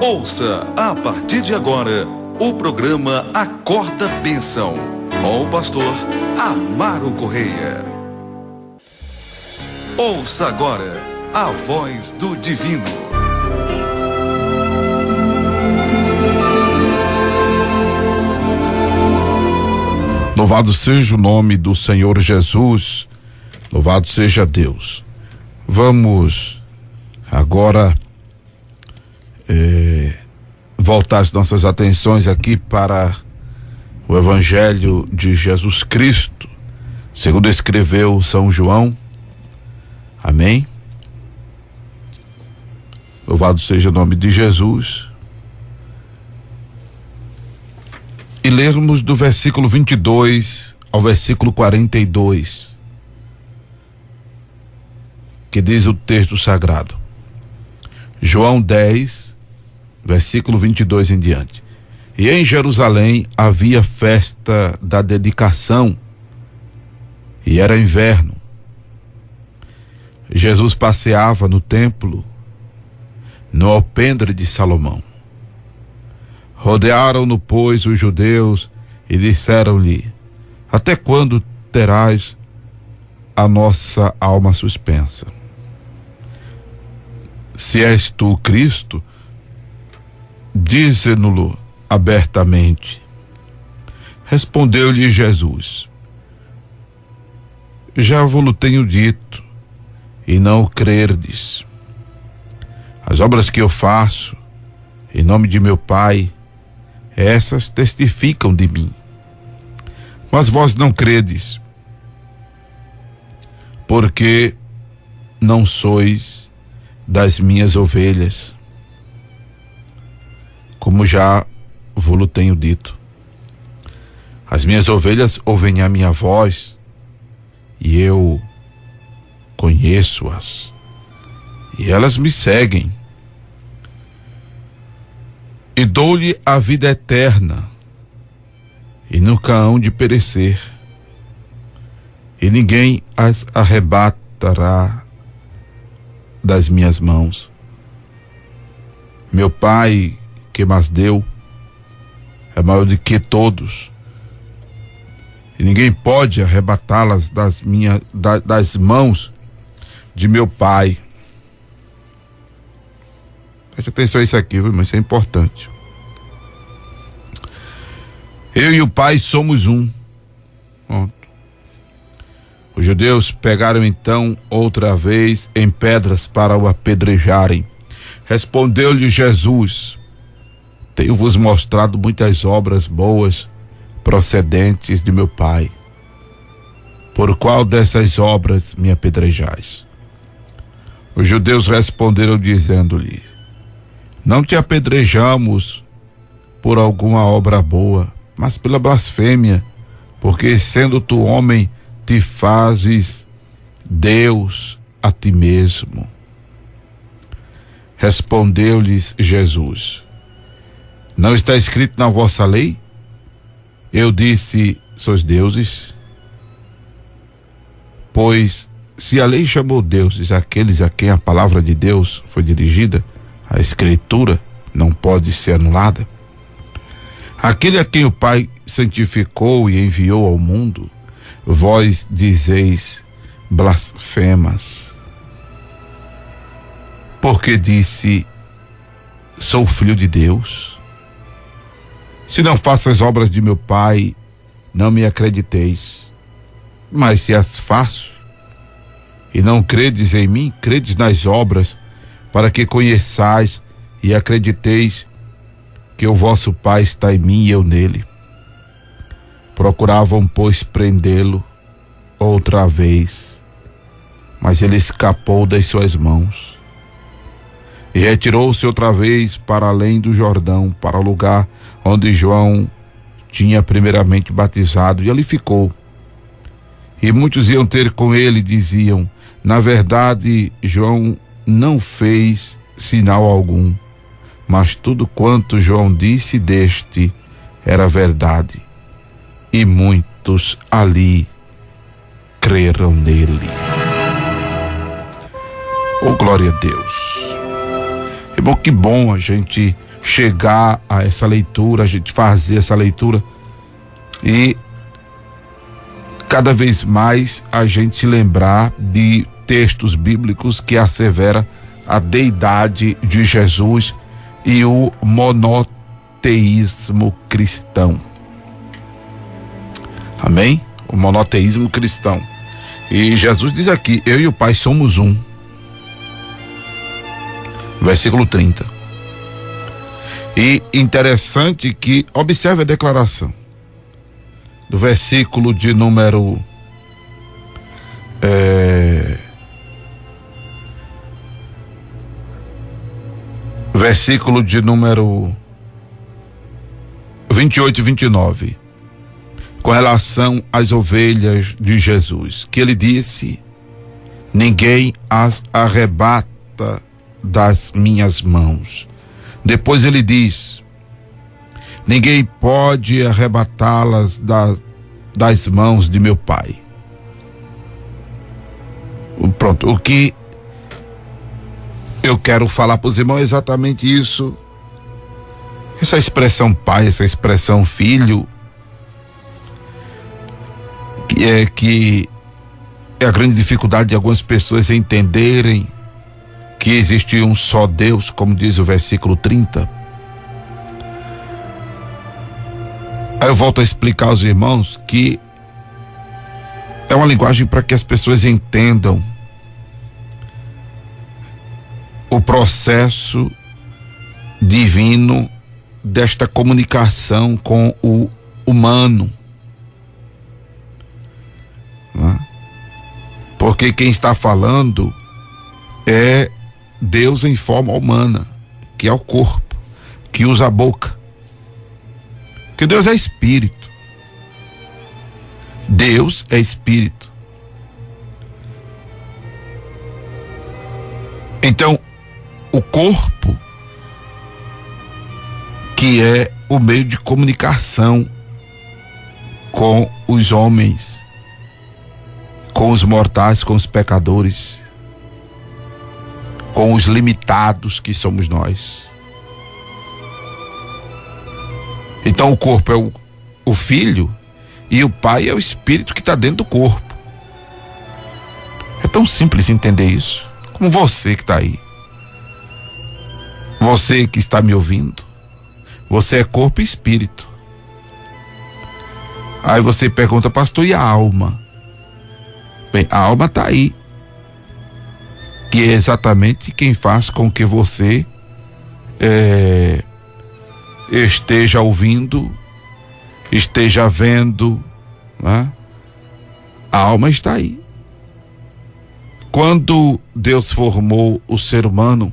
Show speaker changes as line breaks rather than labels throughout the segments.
Ouça a partir de agora o programa Acorda Bênção, com o pastor Amaro Correia. Ouça agora a voz do divino.
Louvado seja o nome do Senhor Jesus, louvado seja Deus. Vamos agora voltar as nossas atenções aqui para o Evangelho de Jesus Cristo, segundo escreveu São João. Amém? Louvado seja o nome de Jesus. E lermos do versículo 22 ao versículo 42, que diz o texto sagrado. João 10, versículo 22 em diante. E em Jerusalém havia festa da dedicação, e era inverno. Jesus passeava no templo, no alpendre de Salomão. Rodearam-no, pois, os judeus e disseram-lhe: até quando terás a nossa alma suspensa? Se és tu Cristo, dize-no-lo abertamente. Respondeu-lhe Jesus: já vos tenho dito, e não o crerdes. As obras que eu faço em nome de meu Pai, essas testificam de mim. Mas vós não credes, porque não sois das minhas ovelhas, como já vos tenho dito. As minhas ovelhas ouvem a minha voz, e eu conheço-as, e elas me seguem. E dou-lhe a vida eterna, e nunca hão de perecer, e ninguém as arrebatará das minhas mãos. Meu Pai, que mas deu, é maior do que todos, e ninguém pode arrebatá-las das mãos de meu Pai. Preste atenção a isso aqui, mas isso é importante. Eu e o Pai somos um. Pronto. Os judeus pegaram então outra vez em pedras para o apedrejarem. Respondeu-lhe Jesus: tenho-vos mostrado muitas obras boas procedentes de meu Pai. Por qual dessas obras me apedrejais? Os judeus responderam dizendo-lhe: não te apedrejamos por alguma obra boa, mas pela blasfêmia, porque sendo tu homem, te fazes Deus a ti mesmo. Respondeu-lhes Jesus: não está escrito na vossa lei? Eu disse: sois deuses? Pois se a lei chamou deuses aqueles a quem a palavra de Deus foi dirigida, a Escritura não pode ser anulada. Aquele a quem o Pai santificou e enviou ao mundo, vós dizeis blasfemas. Porque disse: sou filho de Deus? Se não faço as obras de meu Pai, não me acrediteis. Mas se as faço, e não credes em mim, credes nas obras, para que conheçais e acrediteis que o vosso Pai está em mim e eu nele. Procuravam, pois, prendê-lo outra vez, mas ele escapou das suas mãos e retirou-se outra vez para além do Jordão, para o lugar onde João tinha primeiramente batizado, e ali ficou. E muitos iam ter com ele, diziam: na verdade, João não fez sinal algum, mas tudo quanto João disse deste era verdade, e muitos ali creram nele. Oh, glória a Deus! Irmão, que bom a gente chegar a essa leitura, a gente fazer essa leitura e cada vez mais a gente se lembrar de textos bíblicos que assevera a deidade de Jesus e o monoteísmo cristão. Amém? O monoteísmo cristão. E Jesus diz aqui: eu e o Pai somos um. Versículo 30. E interessante que, observe a declaração do versículo de número versículo de número 28 e 29, com relação às ovelhas de Jesus, que ele disse: ninguém as arrebata das minhas mãos. Depois ele diz: ninguém pode arrebatá-las das mãos de meu Pai. Pronto, o que eu quero falar para os irmãos é exatamente isso. Essa expressão pai, essa expressão filho, que é a grande dificuldade de algumas pessoas entenderem que existe um só Deus, como diz o versículo 30. Aí eu volto a explicar aos irmãos que é uma linguagem para que as pessoas entendam o processo divino desta comunicação com o humano. Né? Porque quem está falando é Deus em forma humana, que é o corpo, que usa a boca. Porque Deus é espírito. Deus é espírito. Então, o corpo, que é o meio de comunicação com os homens, com os mortais, com os pecadores, com os limitados que somos nós. Então o corpo é o filho e o pai é o espírito que está dentro do corpo. É tão simples entender isso. Como você que está aí, você que está me ouvindo, você é corpo e espírito. Aí você pergunta: pastor, e a alma? Bem, a alma está aí, que é exatamente quem faz com que você esteja ouvindo, esteja vendo, né? A alma está aí. Quando Deus formou o ser humano,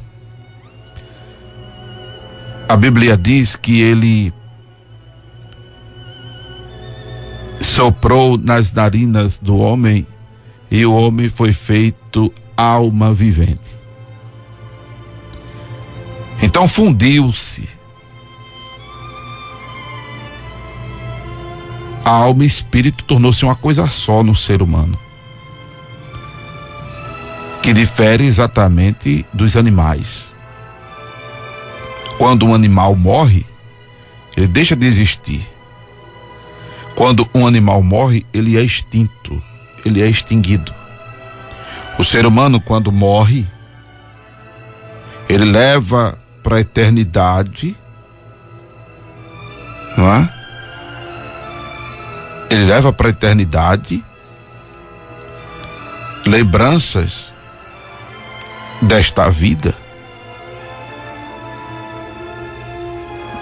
a Bíblia diz que ele soprou nas narinas do homem e o homem foi feito alma vivente. Então fundiu-se a alma e espírito, tornou-se uma coisa só no ser humano, que difere exatamente dos animais. Quando um animal morre, ele deixa de existir. Quando um animal morre, ele é extinto, ele é extinguido. O ser humano, quando morre, ele leva para a eternidade, não é? Ele leva para a eternidade lembranças desta vida,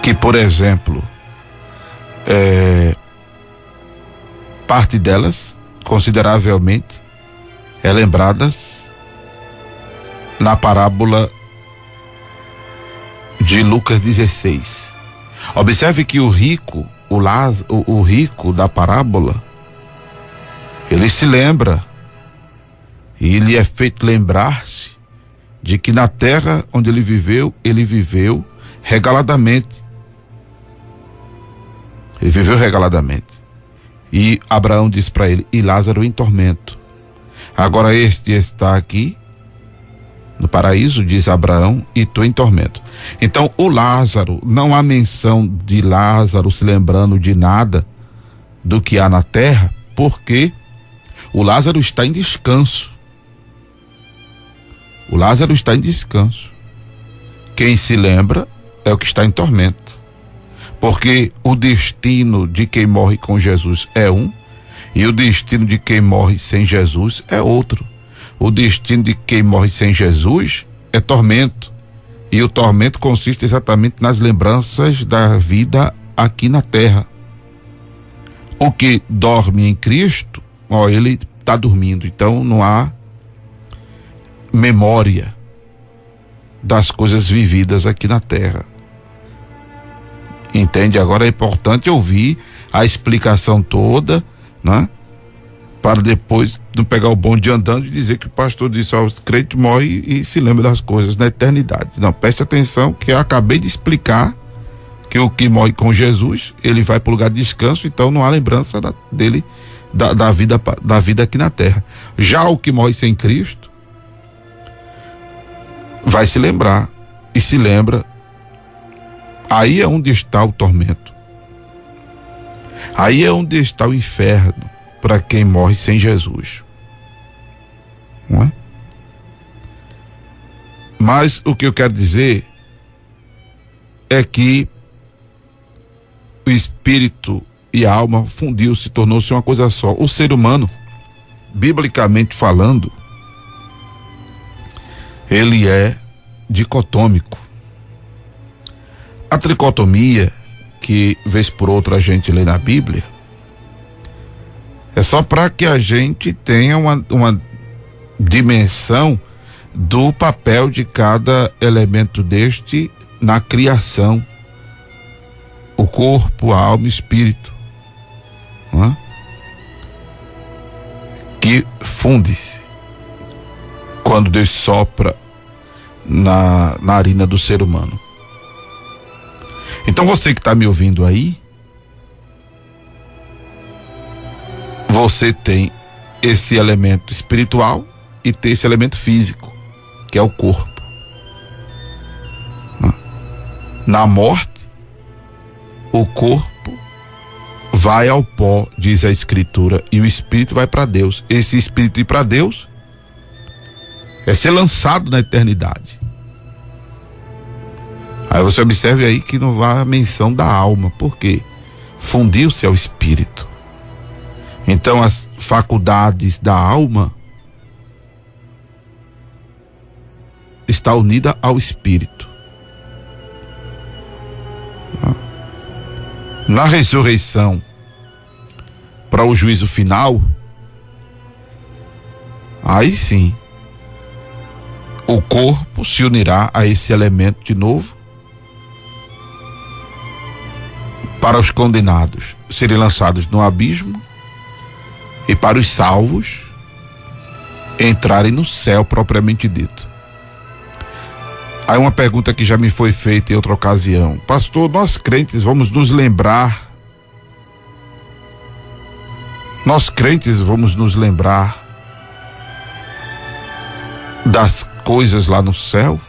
que, por exemplo, parte delas, consideravelmente, é lembradas na parábola de Lucas 16. Observe que o rico, o rico da parábola, ele se lembra, e ele é feito lembrar-se de que na terra onde ele viveu regaladamente. Ele viveu regaladamente. E Abraão diz para ele: e Lázaro em tormento. Agora este está aqui no paraíso, diz Abraão, e tu em tormento. Então, o Lázaro, não há menção de Lázaro se lembrando de nada do que há na terra, porque o Lázaro está em descanso. O Lázaro está em descanso. Quem se lembra é o que está em tormento. Porque o destino de quem morre com Jesus é um, e o destino de quem morre sem Jesus é outro. O destino de quem morre sem Jesus é tormento. E o tormento consiste exatamente nas lembranças da vida aqui na terra. O que dorme em Cristo, ele está dormindo, então não há memória das coisas vividas aqui na terra. Entende? Agora é importante ouvir a explicação toda, né? Para depois não pegar o bonde andando e dizer que o pastor disse, os crentes morrem e se lembra das coisas na eternidade. Não, preste atenção que eu acabei de explicar que o que morre com Jesus, ele vai para o lugar de descanso, então não há lembrança dele, da vida aqui na terra. Já o que morre sem Cristo, vai se lembrar, e se lembra, aí é onde está o tormento. Aí é onde está o inferno para quem morre sem Jesus. Não é? Mas o que eu quero dizer é que o espírito e a alma fundiu-se, tornou-se uma coisa só. O ser humano, biblicamente falando, ele é dicotômico. A tricotomia, que vez por outra a gente lê na Bíblia, é só para que a gente tenha uma dimensão do papel de cada elemento deste na criação. O corpo, a alma e o espírito, não é? Que funde-se quando Deus sopra na narina do ser humano. Então você que está me ouvindo aí, você tem esse elemento espiritual e tem esse elemento físico, que é o corpo. Na morte, o corpo vai ao pó, diz a Escritura, e o espírito vai para Deus. Esse espírito ir para Deus é ser lançado na eternidade. Aí você observe aí que não há menção da alma, porque fundiu-se ao espírito. Então as faculdades da alma está unida ao espírito. Na ressurreição, para o juízo final, aí sim, o corpo se unirá a esse elemento de novo, para os condenados serem lançados no abismo e para os salvos entrarem no céu propriamente dito. Aí uma pergunta que já me foi feita em outra ocasião: pastor, nós crentes vamos nos lembrar das coisas lá no céu?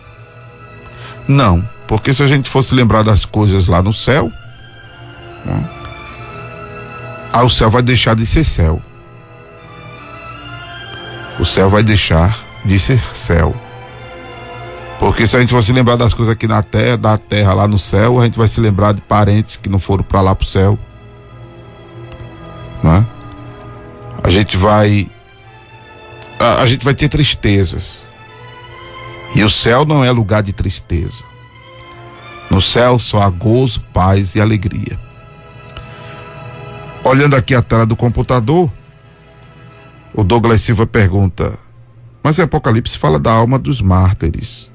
Não, porque se a gente fosse lembrar das coisas lá no céu, o céu vai deixar de ser céu. O céu vai deixar de ser céu. Porque se a gente fosse lembrar das coisas aqui na terra, da terra lá no céu, a gente vai se lembrar de parentes que não foram para lá pro céu, não é? A gente vai ter tristezas. E o céu não é lugar de tristeza. No céu só há gozo, paz e alegria. Olhando aqui a tela do computador, o Douglas Silva pergunta: mas o Apocalipse fala da alma dos mártires.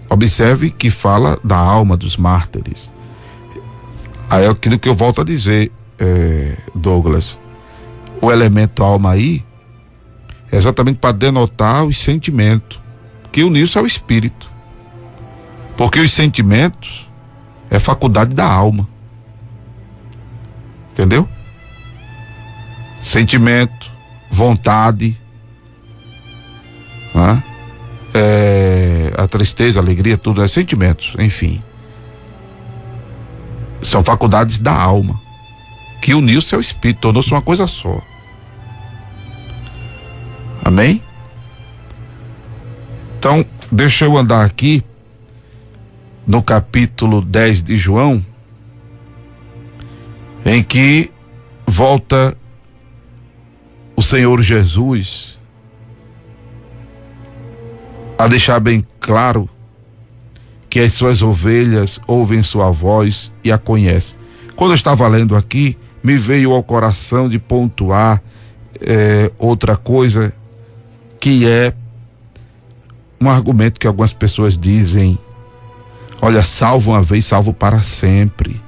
Observe que fala da alma dos mártires. Aí é aquilo que eu volto a dizer, Douglas. O elemento alma aí é exatamente para denotar os sentimentos, que uniu-se ao espírito. Porque os sentimentos é faculdade da alma. Entendeu? Sentimento, vontade, né? a tristeza, a alegria, tudo é sentimentos, enfim. São faculdades da alma, que uniu seu espírito, tornou-se uma coisa só. Amém? Então, deixa eu andar aqui no capítulo 10 de João, em que volta o Senhor Jesus a deixar bem claro que as suas ovelhas ouvem sua voz e a conhecem. Quando eu estava lendo aqui, me veio ao coração de pontuar outra coisa, que é um argumento que algumas pessoas dizem: olha, salvo uma vez, salvo para sempre.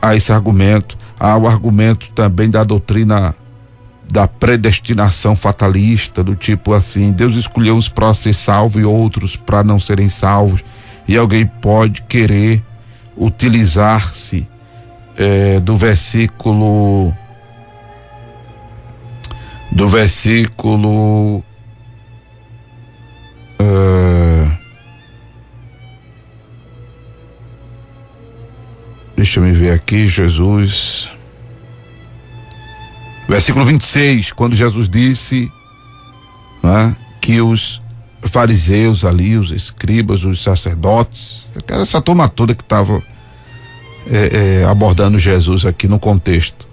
Há esse argumento. Há o argumento também da doutrina da predestinação fatalista, do tipo assim: Deus escolheu uns para ser salvo e outros para não serem salvos, e alguém pode querer utilizar-se do versículo deixa eu me ver aqui, Jesus, versículo 26, quando Jesus disse, né, que os fariseus ali, os escribas, os sacerdotes, essa turma toda que estava abordando Jesus aqui no contexto,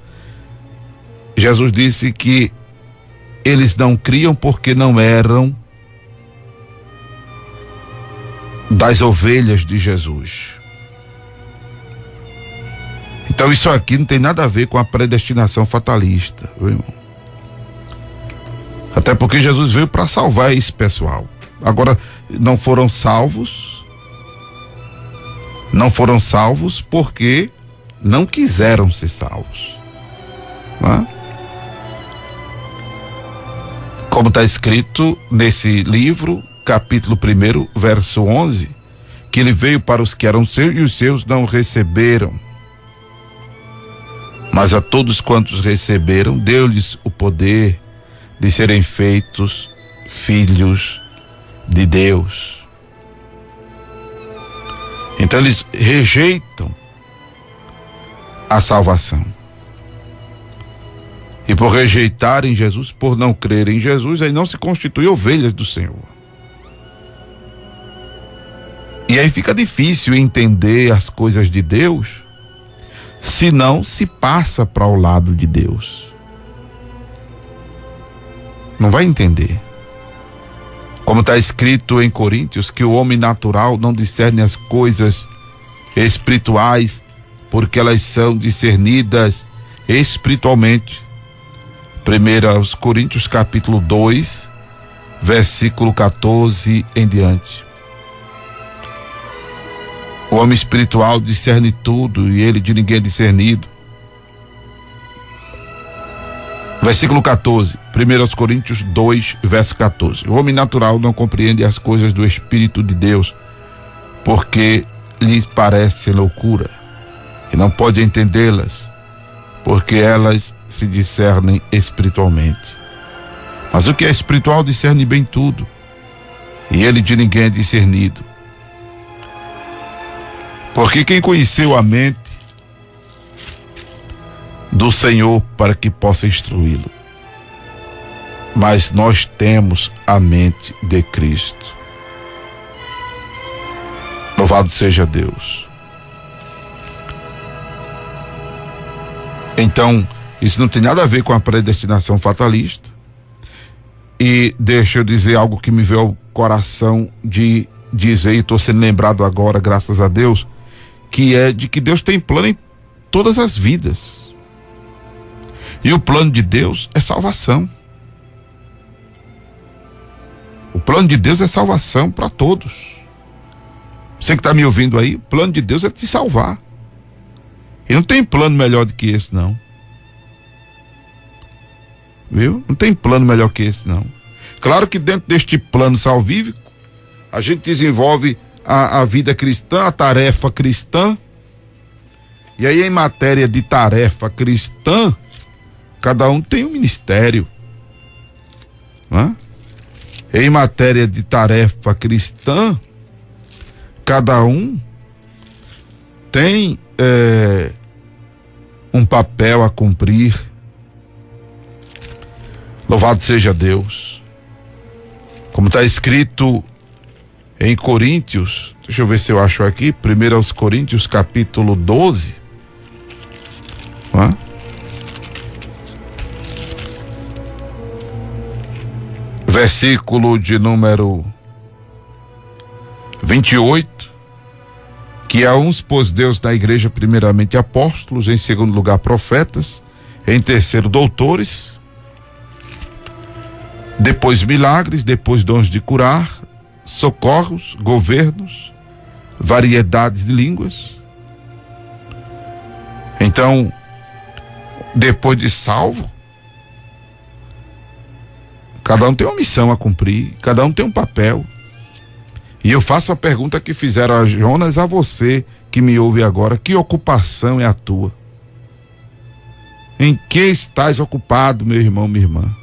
Jesus disse que eles não criam porque não eram das ovelhas de Jesus. Então isso aqui não tem nada a ver com a predestinação fatalista, viu, irmão? Até porque Jesus veio para salvar esse pessoal. Agora, não foram salvos porque não quiseram ser salvos, né? Como está escrito nesse livro, capítulo 1, verso 11, que ele veio para os que eram seus e os seus não receberam. Mas a todos quantos receberam, deu-lhes o poder de serem feitos filhos de Deus. Então eles rejeitam a salvação. E por rejeitarem Jesus, por não crerem em Jesus, aí não se constituem ovelhas do Senhor. E aí fica difícil entender as coisas de Deus, se não se passa para o lado de Deus. Não vai entender. Como está escrito em Coríntios, que o homem natural não discerne as coisas espirituais, porque elas são discernidas espiritualmente. 1 Coríntios capítulo 2, versículo 14 em diante. O homem espiritual discerne tudo e ele de ninguém é discernido. Versículo 14, 1 Coríntios 2, verso 14. O homem natural não compreende as coisas do Espírito de Deus, porque lhes parecem loucura, e não pode entendê-las, porque elas se discernem espiritualmente. Mas o que é espiritual discerne bem tudo, e ele de ninguém é discernido. Porque quem conheceu a mente do Senhor para que possa instruí-lo? Mas nós temos a mente de Cristo. Louvado seja Deus. Então, isso não tem nada a ver com a predestinação fatalista. E deixa eu dizer algo que me veio ao coração de dizer, e estou sendo lembrado agora, graças a Deus, que é de que Deus tem plano em todas as vidas. E o plano de Deus é salvação. O plano de Deus é salvação para todos. Você que está me ouvindo aí, o plano de Deus é te salvar. E não tem plano melhor do que esse, não. Viu? Não tem plano melhor que esse, não. Claro que dentro deste plano salvífico, a gente desenvolve a vida cristã, a tarefa cristã. E aí, em matéria de tarefa cristã, cada um tem um ministério, né? em matéria de tarefa cristã, cada um tem um papel a cumprir. Louvado seja Deus. Como está escrito em Coríntios, deixa eu ver se eu acho aqui, 1 aos Coríntios, capítulo 12. Versículo de número 28, que a uns pôs Deus na igreja primeiramente apóstolos, em segundo lugar profetas, em terceiro doutores, depois milagres, depois dons de curar, socorros, governos, variedades de línguas. Então, depois de salvo, cada um tem uma missão a cumprir, cada um tem um papel. E eu faço a pergunta que fizeram a Jonas, a você que me ouve agora: que ocupação é a tua? Em que estás ocupado, meu irmão, minha irmã?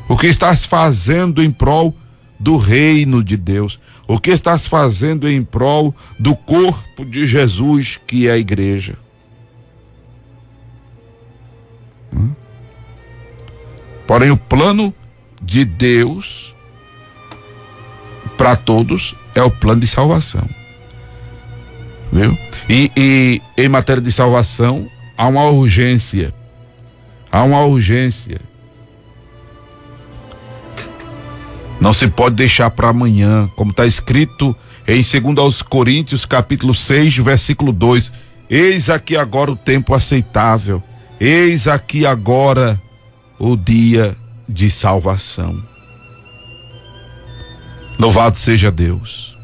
O que estás fazendo em prol do reino de Deus? O que estás fazendo em prol do corpo de Jesus, que é a igreja? Porém, o plano de Deus para todos é o plano de salvação, viu? E em matéria de salvação há uma urgência, não se pode deixar para amanhã, como está escrito em 2 aos Coríntios, capítulo 6, versículo 2: eis aqui agora o tempo aceitável, eis aqui agora o dia de salvação. Louvado seja Deus.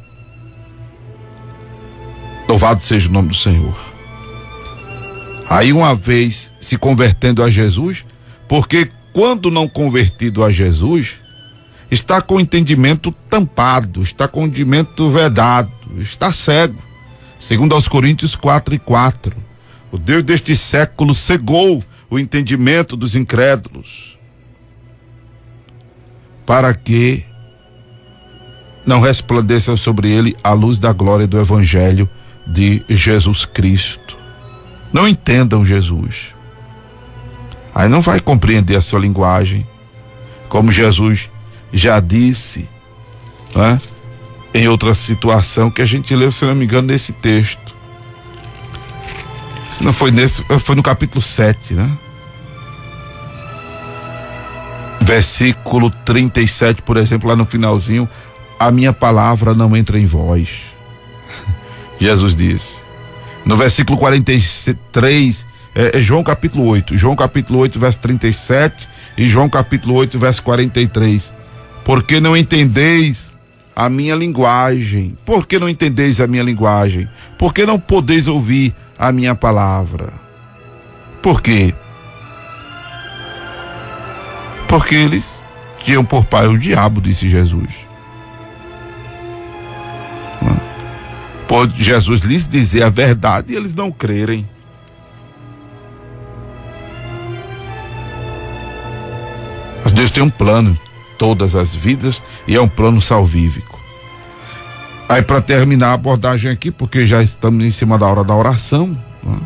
Louvado seja o nome do Senhor. Aí, uma vez se convertendo a Jesus, porque quando não convertido a Jesus, está com o entendimento tampado, está com o entendimento vedado, está cego. 2 aos Coríntios 4:4. O Deus deste século cegou o entendimento dos incrédulos, para que não resplandeça sobre ele a luz da glória do Evangelho de Jesus Cristo. Não entendam Jesus. Aí não vai compreender a sua linguagem, como Jesus já disse, né? Em outra situação que a gente leu, se não me engano, nesse texto. Se não foi nesse, foi no capítulo 7, né? Versículo 37, por exemplo, lá no finalzinho: a minha palavra não entra em vós. Jesus disse. No versículo 43, João capítulo 8, verso 37, e João capítulo 8, verso 43. Porque não entendeis a minha linguagem? Por que não entendeis a minha linguagem? Por que não podeis ouvir a minha palavra? Por quê? Porque eles tinham por pai o diabo, disse Jesus. Pode Jesus lhes dizer a verdade e eles não crerem. Mas Deus tem um plano, todas as vidas, e é um plano salvífico. Aí, para terminar a abordagem aqui, porque já estamos em cima da hora da oração, né?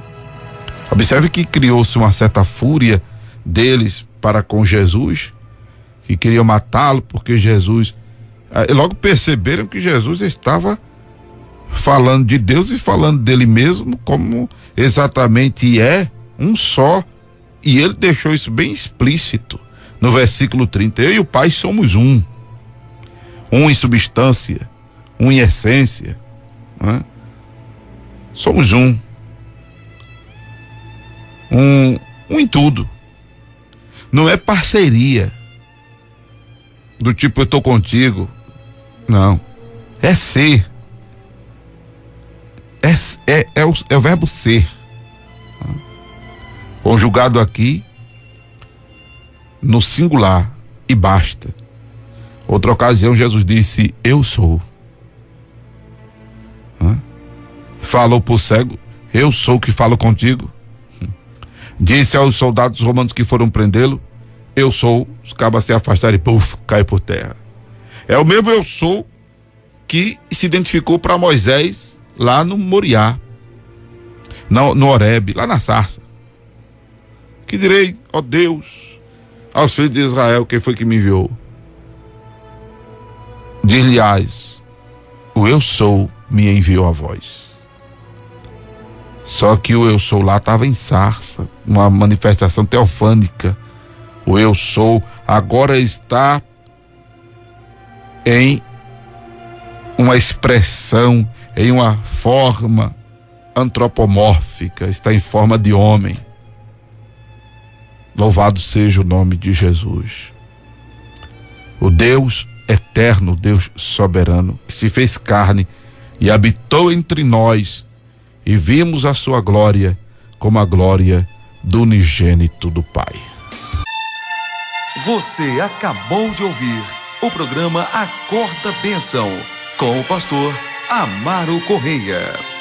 Observe que criou-se uma certa fúria deles para com Jesus, que queriam matá-lo, porque Jesus, logo perceberam que Jesus estava falando de Deus e falando dele mesmo como exatamente é um só, e ele deixou isso bem explícito no versículo 30: eu e o Pai somos um em substância, um em essência, né? Somos um em tudo. Não é parceria do tipo eu estou contigo, não, é ser. É o verbo ser, conjugado aqui no singular, e basta. Outra ocasião Jesus disse: eu sou. Falou para o cego: eu sou que falo contigo. Disse aos soldados romanos que foram prendê-lo: eu sou. Os cabas se afastaram e puf, cai por terra. É o mesmo eu sou que se identificou para Moisés lá no Moriá, no Horebe, lá na sarça. Que direi, ó Deus, aos filhos de Israel, quem foi que me enviou? Diz-lhes, o eu sou me enviou a vós. Só que o eu sou lá estava em sarça, uma manifestação teofânica. O eu sou agora está em uma expressão, em uma forma antropomórfica, está em forma de homem. Louvado seja o nome de Jesus. O Deus eterno, Deus soberano, que se fez carne e habitou entre nós, e vimos a sua glória como a glória do unigênito do Pai.
Você acabou de ouvir o programa Acorda Bênção, com o pastor Amaro Correia.